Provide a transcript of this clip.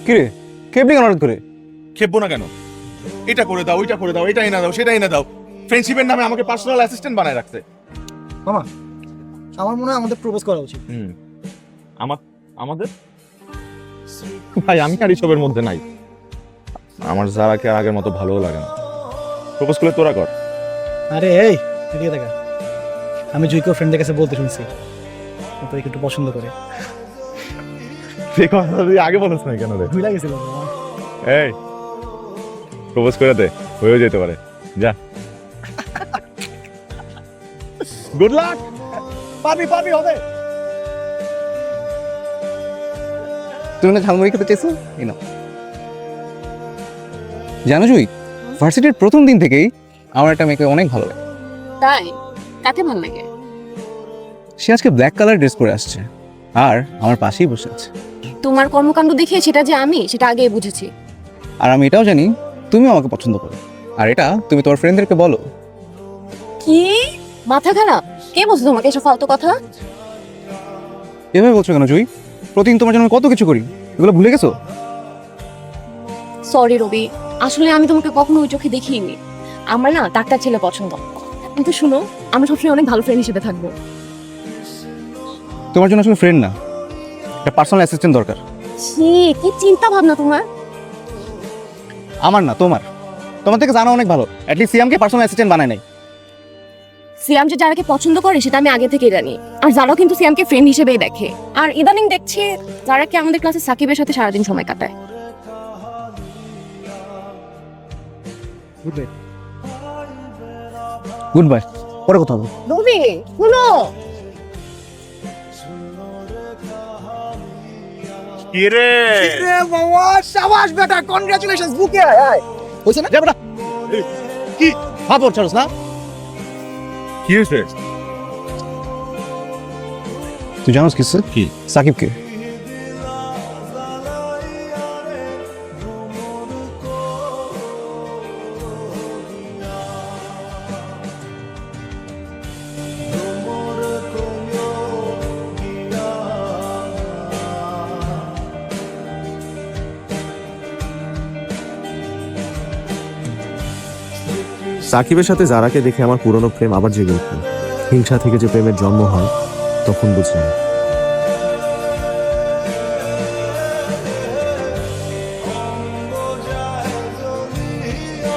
কিরে কেবলি কেন হঠাৎ করে? খেপবো না কেন? এটা করে দাও, ওইটা করে দাও, এটা এনে দাও, সেটা এনে দাও। ফ্রেন্ডশিপের নামে আমাকে পার্সোনাল অ্যাসিস্ট্যান্ট বানায় রাখছে। মামা আমার মনে হয় আমাদের প্রপোজ করা উচিত। আমাদের ভাই, আমি আর এসবের মধ্যে নাই। আমার যারাকে আগের মতো ভালোও লাগে না। প্রপোজ করলে তোরা কর। আরে এই এদিকে দেখা, আমি জুইকো ফ্রেন্ডের কাছে বলতে শুনছি ও তো একটু পছন্দ করে। তুই কথা তুই আগে বলিস না কেন রে? ভুলে গেছিল মামা। এই প্রপোজ করে দে, হয়েও যেতে পারে। যা, গুড লাক। পাবি পাবি হবে। তুমি না ঝালমুড়ি খেতে চেয়েছো? এই নাও। জানো জুই, ভার্সিটির প্রথম দিন থেকেই আমার একটা মেয়েকে অনেক ভালো লাগে। তাই? কাকে ভালো লাগে? সে আজকে ব্ল্যাক কালার ড্রেস পরে আসছে আর আমার পাশেই বসে আছে। তোমার কর্মকাণ্ড দেখে সেটা যে আমি সেটা আগেই বুঝেছি। আর আমি এটাও জানি তুমিও আমাকে পছন্দ করো, আর এটা তুমি তোমার ফ্রেন্ডদেরকে বলো। কি মাথা খারাপ? কে বলছে তোমাকে এসব ফালতু কথা? এভাবে বলছো কেন জুই? প্রতিদিন তোমার জন্য আমি কত কিছু করি, এগুলো ভুলে গেছো? সরি রবি, আসলে আমি তোমাকে কখনো ওই চোখে দেখিনি। আমার না ডাক্তার ছেলে পছন্দ। কিন্তু শুনো, আমি সবসময় অনেক ভালো ফ্রেন্ড হিসেবে থাকবো। তোমার জন্য আসলে ফ্রেন্ড না, একটা পার্সোনাল অ্যাসিস্ট্যান্ট দরকার। ছি, কি চিন্তা ভাবনা তোমার। আমার না, তোমার। তোমার থেকে জানা অনেক ভালো, অ্যাটলিস্ট সিয়ামকে পার্সোনাল অ্যাসিস্ট্যান্ট বানায় নাই। সিয়াম যে যারাকে পছন্দ করে সেটা আমি আগে থেকেই জানি। আর যারাও কিন্তু সিয়ামকে ফ্রেন্ড হিসেবেই দেখে। আর ইদানিং দেখছি যারাকে আমাদের ক্লাসে সাকিবের সাথে সারাদিন সময় কাটায়। গুড বাই, পরে কথা হবে। রবি শুনো, কি রে? রে মামা শাবাশ বেটা, কনগ্রাচুলেশনস, বুকে আয় আয়। হইছে না? যা বেটা, কি ভাবর ছাড়ছ না? কি হয়েছে? তুই জানোস কিছু? কি? সাকিবকে। সাকিবের সাথে জারাকে দেখে আমার পুরনো প্রেম আবার জেগে উঠল। হিংসা থেকে যে প্রেমের জন্ম হয় তখন বুঝলাম